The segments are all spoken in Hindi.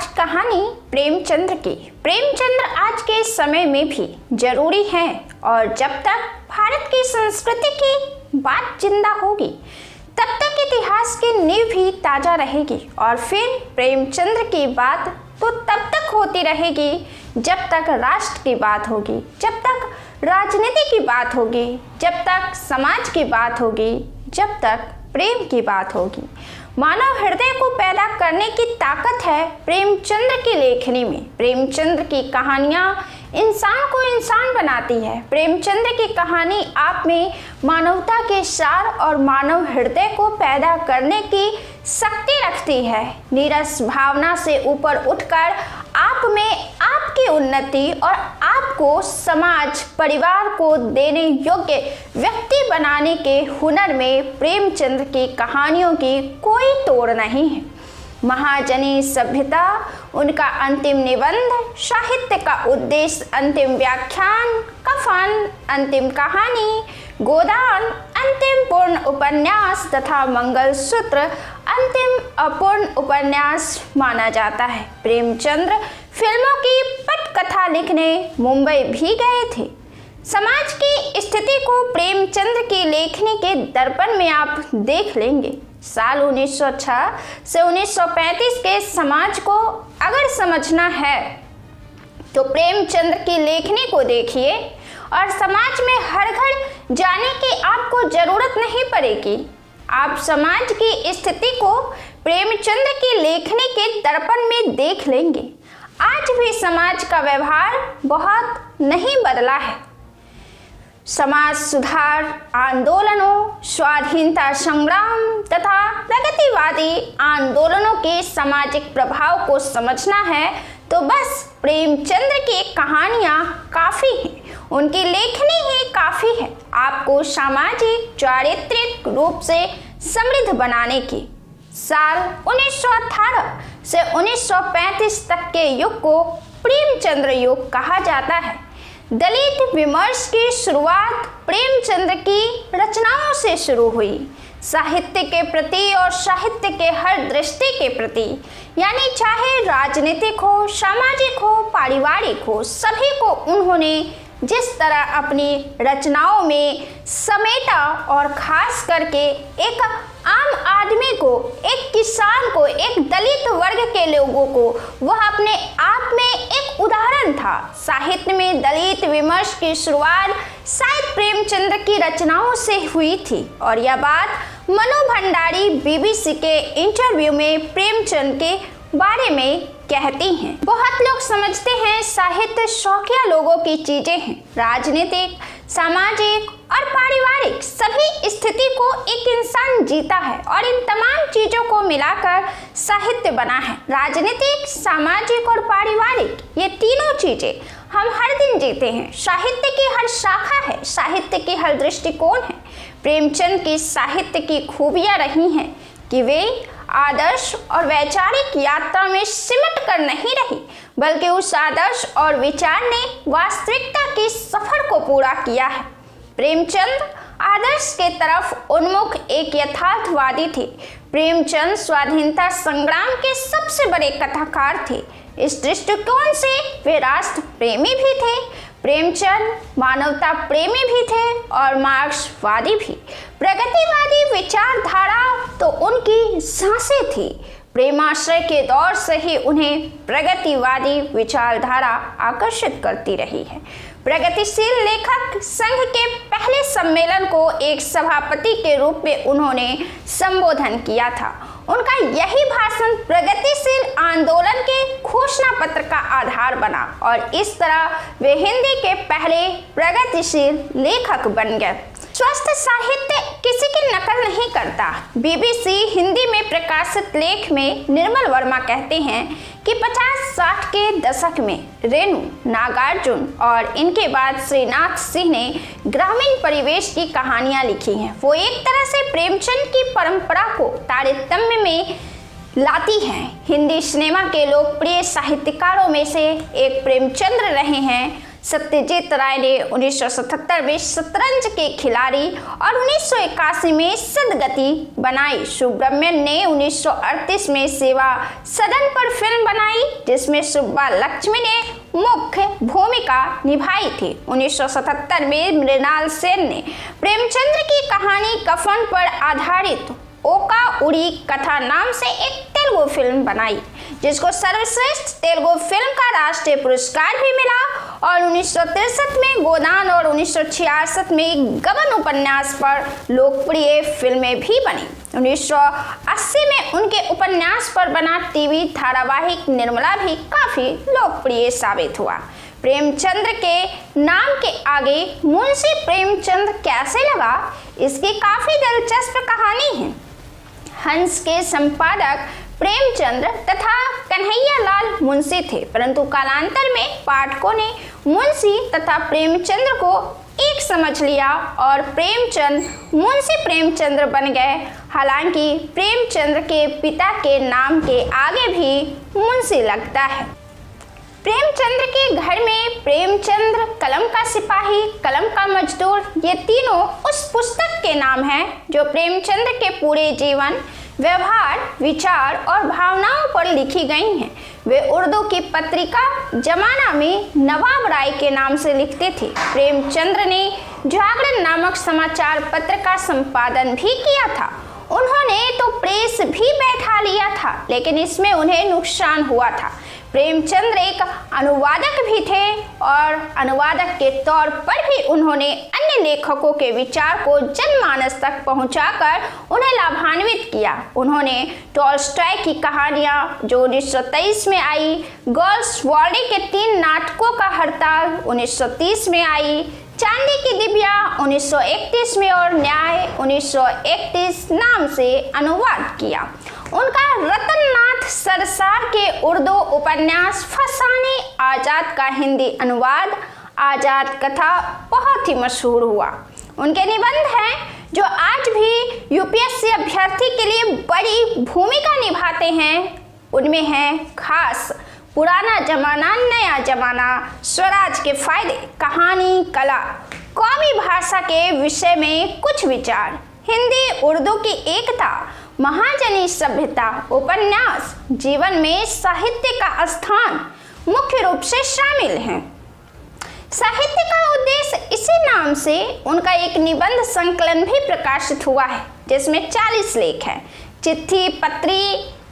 आज कहानी प्रेमचंद्र की। प्रेमचंद्र आज के समय में भी जरूरी है और जब तक भारत की संस्कृति की बात जिंदा होगी तब तक इतिहास की नींव भी ताजा रहेगी। और फिर प्रेमचंद्र की बात तो तब तक होती रहेगी जब तक राष्ट्र की बात होगी, जब तक राजनीति की बात होगी, जब तक समाज की बात होगी, जब तक प्रेम की बात होगी। मानव हृदय को पैदा करने की ताकत है प्रेमचंद्र की लेखनी में। प्रेमचंद्र की कहानियाँ इंसान को इंसान बनाती है। प्रेमचंद्र की कहानी आप में मानवता के सार और मानव हृदय को पैदा करने की शक्ति रखती है। नीरस भावना से ऊपर उठकर आप में आपकी उन्नति और आपको समाज परिवार को देने योग्य व्यक्ति बनाने के हुनर में प्रेमचंद्र की कहानियों की कोई तोड़ नहीं है। महाजनी सभ्यता उनका अंतिम निबंध, साहित्य का उद्देश्य अंतिम व्याख्यान, कफन अंतिम कहानी, गोदान अंतिम पूर्ण उपन्यास तथा मंगलसूत्र अंतिम अपूर्ण उपन्यास माना जाता है। प्रेमचंद्र फिल्मों की पटकथा लिखने मुंबई भी गए थे। समाज की स्थिति को प्रेमचंद्र की लेखनी के दर्पण में आप देख लेंगे। साल 1906 से 1935 के समाज को अगर समझना है तो प्रेमचंद्र की लेखनी को देखिए और समाज में हर घर जाने की आपको जरूरत नहीं पड़ेगी। आप समाज की स्थिति को प्रेमचंद्र की लेखनी के दर्पण में देख लेंगे। आज भी समाज का व्यवहार बहुत नहीं बदला है। समाज सुधार आंदोलनों, स्वाधीनता संग्राम तथा प्रगतिवादी आंदोलनों के सामाजिक प्रभाव को समझना है तो बस प्रेमचंद्र की कहानियाँ काफ़ी हैं, उनकी लेखनी ही काफ़ी है आपको सामाजिक चारित्रिक रूप से समृद्ध बनाने की। साल 1918 से 1935 तक के युग को प्रेमचंद्र युग कहा जाता है। दलित विमर्श की शुरुआत प्रेमचंद्र की रचनाओं से शुरू हुई। साहित्य के प्रति और साहित्य के हर दृष्टि के प्रति, यानी चाहे राजनीतिक हो, सामाजिक हो, पारिवारिक हो, सभी को उन्होंने जिस तरह अपनी रचनाओं में समेटा और खास करके एक आम आदमी को, एक किसान को, एक दलित वर्ग के लोगों को, वह अपने आप में एक उदाहरण था। साहित्य में दलित विमर्श की शुरुआत शायद प्रेमचंद्र की रचनाओं से हुई थी और यह बात मनु भंडारी बीबीसी के इंटरव्यू में प्रेमचंद्र के बारे में कहती हैं। बहुत लोग समझते हैं साहित्य शौकिया लोगों की चीजें हैं। राजनीतिक, सामाजिक और पारिवारिक सभी स्थिति को एक इंसान जीता है और इन तमाम चीजों को मिलाकर साहित्य बना है। राजनीतिक, सामाजिक और पारिवारिक ये तीनों चीजें हम हर दिन जीते हैं। साहित्य की हर शाखा है, साहित्य की हर दृष्टिकोण है। प्रेमचंद की साहित्य की खूबियां रही हैं कि वे आदर्श और वैचारिक यात्रा में सिमट कर नहीं रही, बल्कि उस आदर्श और विचार ने वास्तविकता के सफर को पूरा किया है। प्रेमचंद आदर्श के तरफ उन्मुख एक यथार्थवादी थे। प्रेमचंद स्वाधीनता संग्राम के सबसे बड़े कथाकार थे। इस दृष्टिकोण से वे राष्ट्र प्रेमी भी थे। प्रेमचंद मानवता प्रेमी भी थे और मार्क्सवादी भी। प्रगतिवादी विचारधारा तो उनकी सांसें थी। प्रेमाश्रय के दौर से ही उन्हें प्रगतिवादी विचारधारा आकर्षित करती रही है। प्रगतिशील लेखक संघ के पहले सम्मेलन को एक सभापति के रूप में उन्होंने संबोधन किया था। उनका यही भाषण प्रगतिशील आंदोलन के घोषणा पत्र का आधार बना और इस तरह वे हिंदी के पहले प्रगतिशील लेखक बन गए। स्वस्थ साहित्य किसी की नकल नहीं करता। बीबीसी हिंदी में प्रकाशित लेख में निर्मल वर्मा कहते हैं कि 50-60 के दशक में रेणु, नागार्जुन और इनके बाद श्रीनाथ सिंह ने ग्रामीण परिवेश की कहानियां लिखी हैं। वो एक तरह से प्रेमचंद की परंपरा को तारतम्य में लाती हैं। हिंदी सिनेमा के लोकप्रिय साहित्यकारों में से एक प्रेमचंद्र रहे हैं। सत्यजीत राय ने 1977 में शतरंज के खिलाड़ी और 1981 में सदगति बनाई। सुब्रमण्यन ने 1938 में सेवा सदन पर फिल्म बनाई, जिसमें सुब्बा लक्ष्मी ने मुख्य भूमिका निभाई थी। 1977 में मृणाल सेन ने प्रेमचंद्र की कहानी कफन पर आधारित ओका उड़ी कथा नाम से एक तेलुगु फिल्म बनाई, जिसको सर्वश्रेष्ठ तेलुगु फिल्म का राष्ट्रीय पुरस्कार भी मिला। और 1963 में गोदान और 1966 में गबन उपन्यास पर लोकप्रिय फिल्में भी बनी। 1980 में उनके उपन्यास पर बना टीवी धारावाहिक निर्मला भी काफी लोकप्रिय साबित हुआ। प्रेमचंद्र के नाम के आगे मुंशी प्रेमचंद कैसे लगा, इसकी काफी दिलचस्प कहानी है। हंस के संपादक प्रेमचंद्र तथा कन्हैयालाल मुंशी थे, परंतु कालांतर में पाठकों ने मुंशी तथा प्रेमचंद्र को एक समझ लिया और प्रेमचंद मुंशी प्रेमचंद्र बन गए। हालांकि प्रेमचंद्र के पिता के नाम के आगे भी मुंशी लगता है। प्रेमचंद्र के घर में प्रेमचंद्र, कलम का सिपाही, कलम का मजदूर, ये तीनों उस पुस्तक के नाम हैं जो प्रेमचंद्र के पूरे जीवन, व्यवहार, विचार और भावनाओं पर लिखी गई हैं। वे उर्दू की पत्रिका जमाना में नवाब राय के नाम से लिखते थे। प्रेमचंद्र ने जागरण नामक समाचार पत्र का संपादन भी किया था। उन्होंने तो प्रेस भी बैठा लिया था, लेकिन इसमें उन्हें नुकसान हुआ था। प्रेमचंद्र एक अनुवादक भी थे और अनुवादक के तौर पर भी उन्होंने अन्य लेखकों के विचार को जनमानस तक पहुंचाकर उन्हें लाभान्वित किया। उन्होंने टॉल्स्टॉय की कहानियां जो 1923 में आई, गोल्सवाल्डी के 3 नाटकों का हड़ताल 1930 में आई, चांदी की दिव्या 1931 में और न्याय 1931 नाम से अनुवाद किया। उनका रतननाथ सरसार के उर्दू उपन्यास फसाने आजाद का हिंदी अनुवाद आजाद कथा बहुत ही मशहूर हुआ। उनके निबंध हैं जो आज भी यूपीएससी अभ्यर्थी के लिए बड़ी भूमिका निभाते हैं। उनमें हैं खास पुराना जमाना, नया जमाना, स्वराज के फायदे, कहानी, कला, कौमी भाषा के विषय में कुछ विचार, हिंदी उर्दू की एकता, महाजनी सभ्यता, उपन्यास, जीवन में साहित्य का स्थान मुख्य रूप से शामिल हैं। साहित्य का उद्देश्य इसी नाम से उनका एक निबंध संकलन भी प्रकाशित हुआ है, जिसमें 40 लेख हैं। चिट्ठी पत्री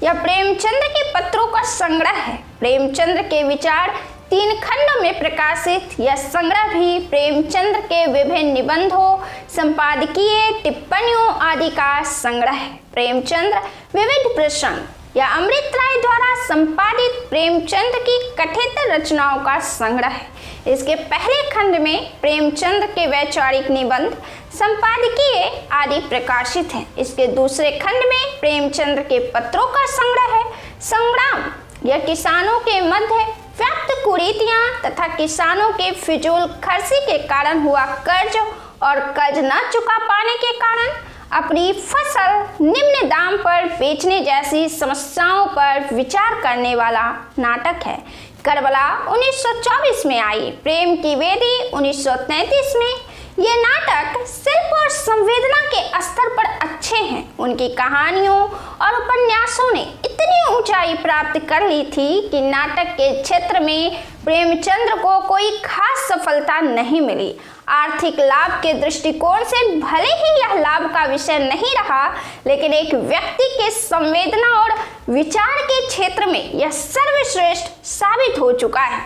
या प्रेमचंद्र के पत्रों का संग्रह है। प्रेमचंद्र के विचार 3 खंडों में प्रकाशित यह संग्रह भी प्रेमचंद्र के विभिन्न निबंधों, संपादकीय टिप्पणियों आदि का संग्रह है। प्रेमचंद्र विविध प्रसंग या अमृत राय द्वारा संपादित प्रेमचंद्र की कथित रचनाओं का संग्रह है। इसके पहले खंड में प्रेमचंद्र के वैचारिक निबंध, संपादकीय आदि प्रकाशित हैं। इसके दूसरे खंड में प्रेमचंद्र के पत्रों का संग्रह है। संग्राम यह किसानों के मध्य व्यक्त कुरीतियां तथा किसानों के फिजूल खर्ची के कारण हुआ कर्ज और कर्ज न चुका पाने के कारण अपनी फसल निम्न दाम पर बेचने जैसी समस्याओं पर विचार करने वाला नाटक है। करबला 1924 में आई, प्रेम की वेदी 1933 में। ये नाटक शिल्प और संवेदना के स्तर पर अच्छे हैं। उनकी कहानियों और उपन्यासों ने इतनी ऊंचाई प्राप्त कर ली थी कि नाटक के क्षेत्र में प्रेमचंद्र को कोई खास सफलता नहीं मिली। आर्थिक लाभ के दृष्टिकोण से भले ही यह लाभ का विषय नहीं रहा, लेकिन एक व्यक्ति के संवेदना और विचार के क्षेत्र में यह सर्वश्रेष्ठ साबित हो चुका है।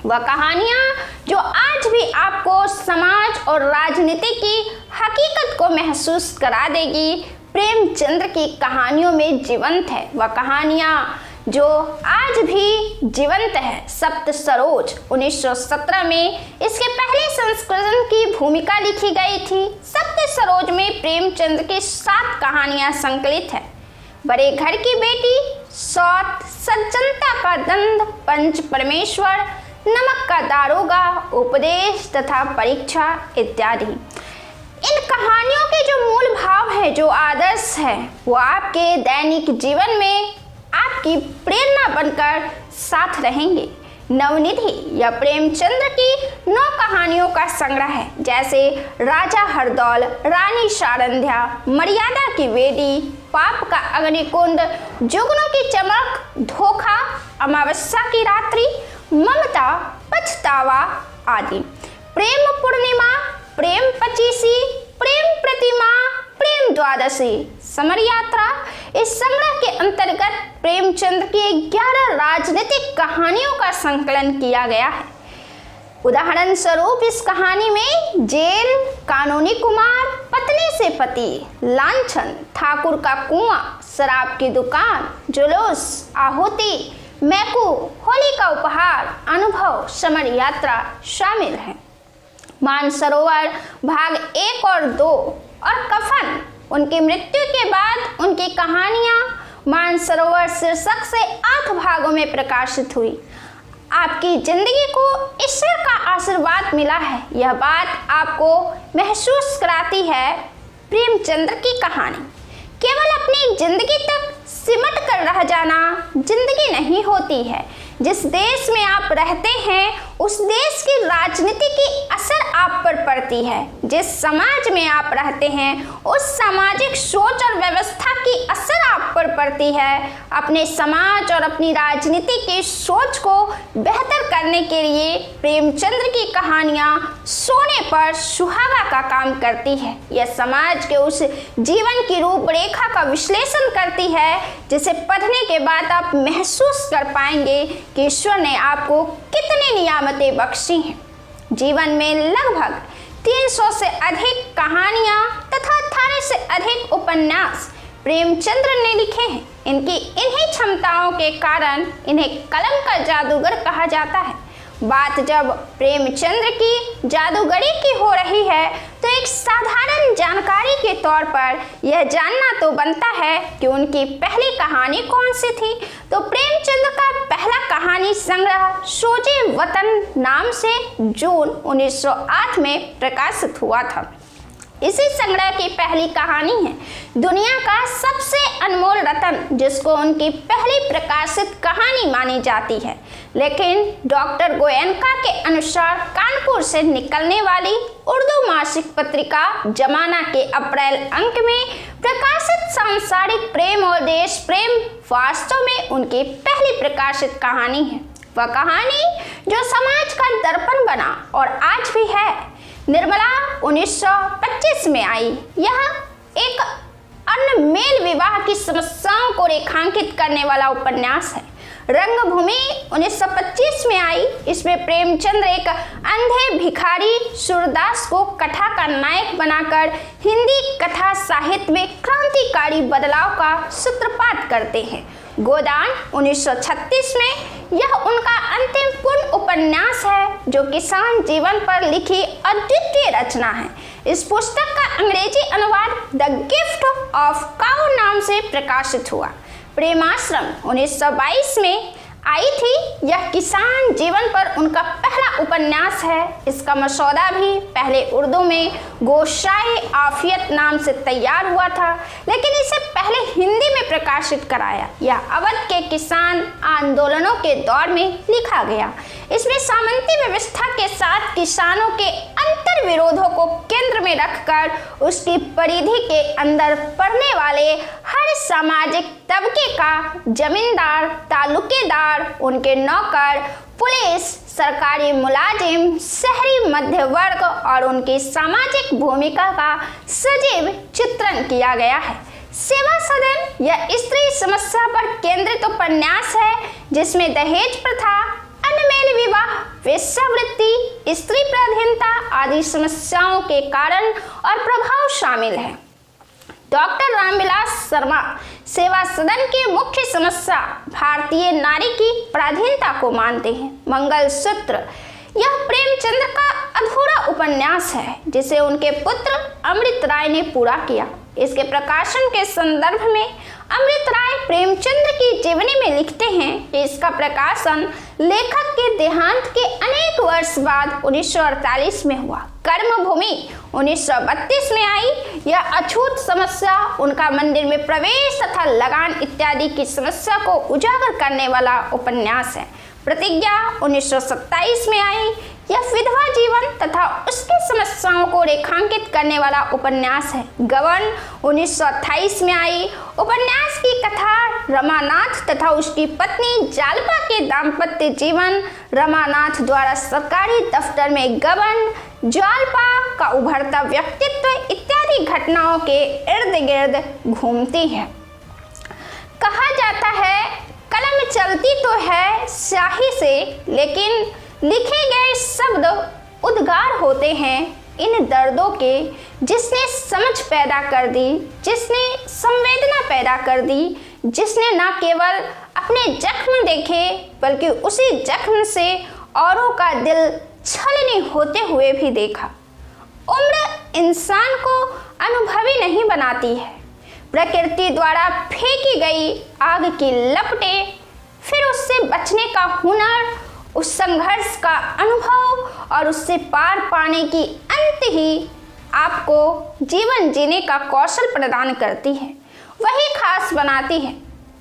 वह कहानियां जो आज भी आपको समाज और राजनीति की हकीकत को महसूस करा देगी, प्रेमचंद्र की कहानियों में जीवंत है। वह कहानियां जो आज भी जीवंत है। सप्त सरोज 1917 में इसके पहले संस्करण की भूमिका लिखी गई थी। सप्त सरोज में प्रेमचंद्र की 7 कहानियां संकलित है। बड़े घर की बेटी, सौत, सज्जनता का दंड, पंच परमेश्वर, नमक का दारोगा, उपदेश तथा परीक्षा इत्यादि। इन कहानियों के जो मूल भाव है, जो आदर्श है, वो आपके दैनिक जीवन में आपकी प्रेरणा बनकर साथ रहेंगे। नवनिधि यह प्रेमचंद्र की 9 कहानियों का संग्रह है, जैसे राजा हरदौल, रानी सारंध्या, मर्यादा की वेदी, पाप का अग्निकुंड, जुगनों की चमक, धोखा, अमावस्या की रात्रि, ममता, पछतावा आदि। प्रेम पूर्णिमा, प्रेम पचीसी, प्रेम प्रतिमा, प्रेम द्वादशी, समर यात्रा। इस संग्रह के अंतर्गत प्रेमचंद्र की 11 राजनीतिक कहानियों का संकलन किया गया है। उदाहरण स्वरूप इस कहानी में जेल, कानूनी कुमार, पत्नी से पति, लांछन, ठाकुर का कुआं, शराब की दुकान, जुलूस, आहुति, मैकू, होली का उपहार, अनुभव, समर यात्रा शामिल है। मानसरोवर भाग 1 और 2 और कफन, उनकी मृत्यु के बाद उनकी कहानियां मानसरोवर शीर्षक से 8 भागों में प्रकाशित हुई। आपकी जिंदगी को ईश्वर का आशीर्वाद मिला है, यह बात आपको महसूस कराती है। प्रेमचंद्र की कहानी केवल अपनी जिंदगी तक सिमट कर रह जाना जिंदगी नहीं होती है। जिस देश में आप रहते हैं उस देश की राजनीति की असर आप पर पड़ती है। जिस समाज में आप रहते हैं उस सामाजिक सोच और व्यवस्था की असर आप पर पड़ती है। अपने समाज और अपनी राजनीति की सोच को बेहतर करने के लिए प्रेमचंद्र की कहानियां सोने पर सुहागा का काम करती है। यह समाज के उस जीवन की रूपरेखा का विश्लेषण करती है जिसे पढ़ने के बाद आप महसूस कर पाएंगे कि ईश्वर ने आपको कितनी नियामतें बख्शी हैं। जीवन में लगभग 300 से अधिक कहानियां तथा 18 से अधिक उपन्यास प्रेमचंद्र ने लिखे हैं। इनकी इन्हीं क्षमताओं के कारण इन्हें कलम का जादूगर कहा जाता है। बात जब प्रेमचंद्र की जादूगरी की हो रही है तो एक साधारण जानकारी के तौर पर यह जानना तो बनता है कि उनकी पहली कहानी कौन सी थी। तो प्रेमचंद्र का पहला कहानी संग्रह सोजे वतन नाम से जून 1908 में प्रकाशित हुआ था। इसी संग्रह की पहली कहानी है दुनिया का सबसे अनमोल रत्न, जिसको उनकी पहली प्रकाशित कहानी मानी जाती है। लेकिन डॉक्टर गोयनका के अनुसार कानपुर से निकलने वाली उर्दू मासिक पत्रिका जमाना के अप्रैल अंक में प्रकाशित सांसारिक प्रेम और देश प्रेम वास्तव में उनकी पहली प्रकाशित कहानी है। वह कहानी जो समाज का दर्पण बना और आज भी है। निर्मला 1925 में आई। यह एक अनमेल विवाह की समस्याओं को रेखांकित करने वाला उपन्यास है। रंगभूमि 1925 में आई। इसमें प्रेमचंद्र एक अंधे भिखारी सूरदास को कथा का नायक बनाकर हिंदी कथा साहित्य में क्रांतिकारी बदलाव का सूत्रपात करते हैं। गोदान 1936 में यह उनका अंतिम पूर्ण उपन्यास है जो किसान जीवन पर लिखी अद्वितीय रचना है। इस पुस्तक का अंग्रेजी अनुवाद द गिफ्ट ऑफ काउ नाम से प्रकाशित हुआ। प्रेमाश्रम 1922 में आई थी। यह किसान जीवन पर उनका पहला उपन्यास है। इसका मसौदा भी पहले उर्दू में गोशाए आफियत नाम से तैयार हुआ था, लेकिन इसे पहले हिंदी में प्रकाशित कराया। यह अवध के किसान आंदोलनों के दौर में लिखा गया। इसमें सामंती व्यवस्था के साथ किसानों के अंतर विरोधों को केंद्र में रखकर उसकी परिधि के अंदर पड़ने वाले हर सामाजिक तबके का जमींदार, तालुकेदार, उनके नौकर, पुलिस, सरकारी मुलाजिम, शहरी मध्य वर्ग और उनकी सामाजिक भूमिका का सजीव चित्रण किया गया है। सेवा सदन यह स्त्री समस्या पर केंद्रित उपन्यास है जिसमें दहेज प्रथा, अनमेल विवाह, वेश्यावृत्ति, स्त्री प्राधीनता आदि समस्याओं के कारण और प्रभाव शामिल है। डॉक्टर रामविलास शर्मा सेवा सदन की मुख्य समस्या भारतीय नारी की पराधीनता को मानते हैं। मंगलसूत्र यह प्रेमचंद्र का अधूरा उपन्यास है जिसे उनके पुत्र अमृत राय ने पूरा किया। इसके प्रकाशन के संदर्भ में अमृत राय प्रेमचंद्र की जीवनी में लिखते हैं कि इसका प्रकाशन लेखक के देहांत के अनेक वर्ष बाद 1948 में हुआ। कर्मभूमि 1932 में आई। यह अछूत समस्या, उनका मंदिर में प्रवेश तथा लगान इत्यादि की समस्या को उजागर करने वाला उपन्यास है। प्रतिज्ञा 1927 में आई। यह विधवा जीवन तथा उसकी समस्याओं को रेखांकित करने वाला उपन्यास है। गबन 1928 में आई। उपन्यास की कथा रमानाथ तथा उसकी पत्नी जालपा के दाम्पत्य जीवन, रमानाथ द्वारा सरकारी दफ्तर में गबन, जालपा का उभरता व्यक्तित्व इत्यादि घटनाओं के इर्द गिर्द घूमती है। कहा जाता है कलम चलती तो है स्याही से, लेकिन लिखे गए शब्द उद्गार होते हैं इन दर्दों के, जिसने समझ पैदा कर दी, जिसने संवेदना पैदा कर दी, जिसने न केवल अपने जख्म देखे बल्कि उसी जख्म से औरों का दिल छलनी होते हुए भी देखा। उम्र इंसान को अनुभवी नहीं बनाती है। प्रकृति द्वारा फेंकी गई आग की लपटें, फिर उससे बचने का हुनर, उस संघर्ष का अनुभव और उससे पार पाने की अंत ही आपको जीवन जीने का कौशल प्रदान करती है, वही खास बनाती है।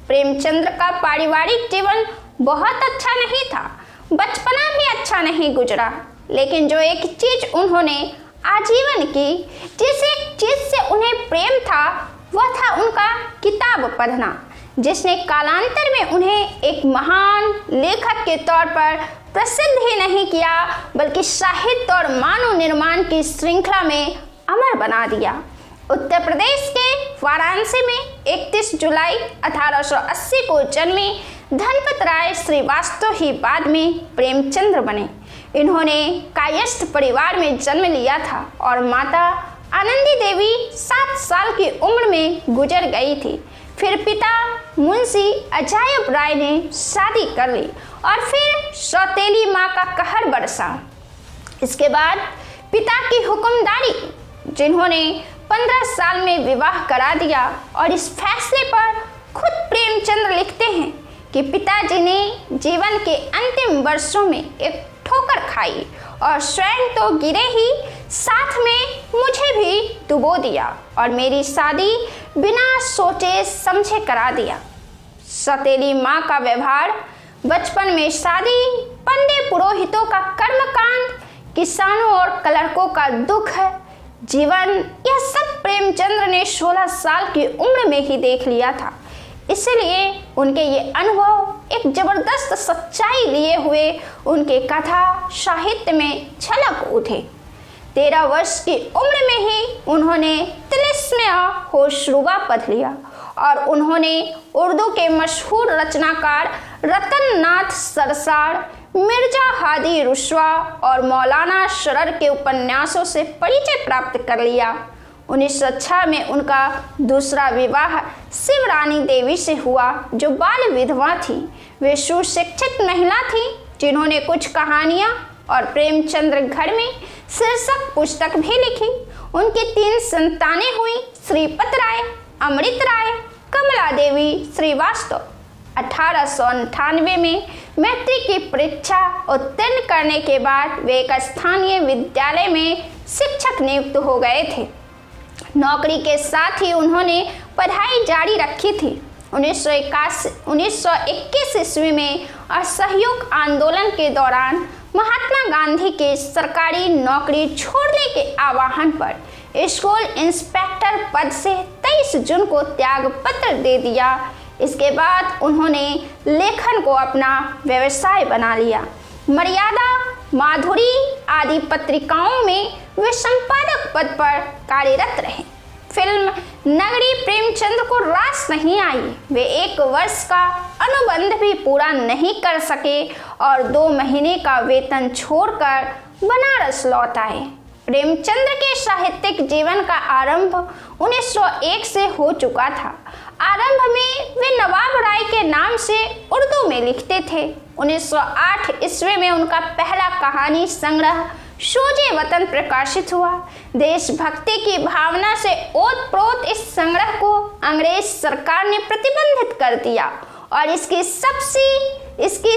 प्रेमचंद्र का पारिवारिक जीवन बहुत अच्छा नहीं था, बचपना भी अच्छा नहीं गुजरा, लेकिन जो एक चीज उन्होंने आजीवन की, जिस एक चीज से उन्हें प्रेम था, वह था उनका किताब पढ़ना, जिसने कालांतर में उन्हें एक महान लेखक के तौर पर प्रसिद्ध ही नहीं किया बल्कि साहित्य और मानव निर्माण की श्रृंखला में अमर बना दिया। उत्तर प्रदेश के वाराणसी में 31 जुलाई 1880 को जन्मे धनपत राय श्रीवास्तव ही बाद में प्रेमचंद्र बने। इन्होंने कायस्थ परिवार में जन्म लिया था और माता आनंदी देवी 7 साल की उम्र में गुजर गई थी। फिर पिता मुंशी अजायब राय ने शादी कर ली और फिर सौतेली माँ का कहर बरसा। इसके बाद पिता की हुक्मदारी, जिन्होंने 15 साल में विवाह करा दिया, और इस फैसले पर खुद प्रेमचंद्र लिखते हैं कि पिताजी ने जीवन के अंतिम वर्षों में एक ठोकर खाई और स्वयं तो गिरे ही, साथ में मुझे भी डुबो दिया और मेरी शादी बिना सोचे समझे करा दिया। सौतेली माँ का व्यवहार, बचपन में शादी, पंडे पुरोहितों का कर्मकांड, किसानों और क्लर्कों का दुख है, जीवन, यह सब प्रेमचंद्र ने 16 साल की उम्र में ही देख लिया था। इसलिए उनके ये अनुभव एक जबरदस्त सच्चाई लिए हुए उनके कथा साहित्य में छलक उठे। 13 वर्ष की उम्र में ही उन्होंने तिलिस्म होशरुबा पढ़ लिया और उन्होंने उर्दू के मशहूर रचनाकार रतन नाथ सरसार, मिर्जा हादी रुस्वा और मौलाना शरर के उपन्यासों से परिचय प्राप्त कर लिया। 1906 में उनका दूसरा विवाह शिवरानी देवी से हुआ, जो बाल विधवा थी। वे सुशिक्षित महिला थी जिन्होंने कुछ कहानियाँ और प्रेमचंद्र घर में शीर्षक पुस्तक भी लिखी। उनकी 3 संतानें हुई, श्रीपत राय, अमृत राय, कमला देवी श्रीवास्तव। 1898 में मैट्रिक की परीक्षा उत्तीर्ण करने के बाद वे एक स्थानीय विद्यालय में शिक्षक नियुक्त हो गए थे। नौकरी के साथ ही उन्होंने पढ़ाई जारी रखी थी। 1921 ईस्वी में असहयोग आंदोलन के दौरान महात्मा गांधी के सरकारी नौकरी छोड़ने के आह्वान पर स्कूल इंस्पेक्टर पद से 23 जून को त्याग पत्र दे दिया। इसके बाद उन्होंने लेखन को अपना व्यवसाय बना लिया। मर्यादा, माधुरी आदि पत्रिकाओं में वे संपादक पद पर कार्यरत रहे। फिल्म नगरी प्रेमचंद्र को रास नहीं आई। वे 1 वर्ष का अनुबंध भी पूरा नहीं कर सके और 2 महीने का वेतन छोड़कर बनारस लौट आए। प्रेमचंद्र के साहित्यिक जीवन का आरंभ 1901 से हो चुका था। आरंभ में वे नवाब राय के नाम से उर्दू में लिखते थे। 1908 ईस्वी में उनका पहला कहानी संग्रह सोजे वतन प्रकाशित हुआ। देशभक्ति की भावना से ओत-प्रोत इस संग्रह को अंग्रेज सरकार ने प्रतिबंधित कर दिया और इसकी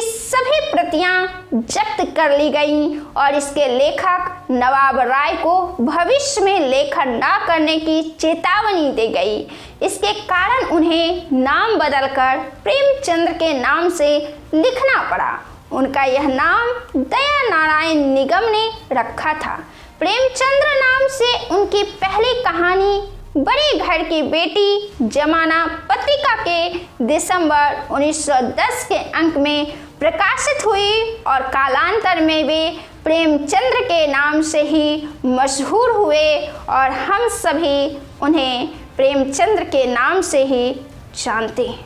सभी प्रतियां जब्त कर ली गईं और इसके लेखक नवाब राय को भविष्य में लेखन न करने की चेतावनी दी गई। इसके कारण उन्हें नाम बदलकर प्रेमचंद्र के नाम से लिखना पड़ा। उनका यह नाम दया नारायण निगम ने रखा था। प्रेमचंद्र नाम से उनकी पहली कहानी बड़े घर की बेटी जमाना पत्रिका के दिसंबर 1910 के अंक में प्रकाशित हुई और कालांतर में वे प्रेमचंद्र के नाम से ही मशहूर हुए और हम सभी उन्हें प्रेमचंद्र के नाम से ही जानते हैं।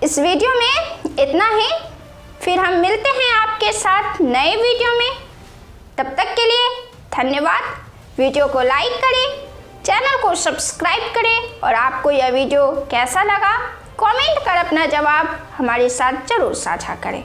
इस वीडियो में इतना ही, फिर हम मिलते हैं आपके साथ नए वीडियो में। तब तक के लिए धन्यवाद। वीडियो को लाइक करें, चैनल को सब्सक्राइब करें और आपको यह वीडियो कैसा लगा कमेंट कर अपना जवाब हमारे साथ जरूर साझा करें।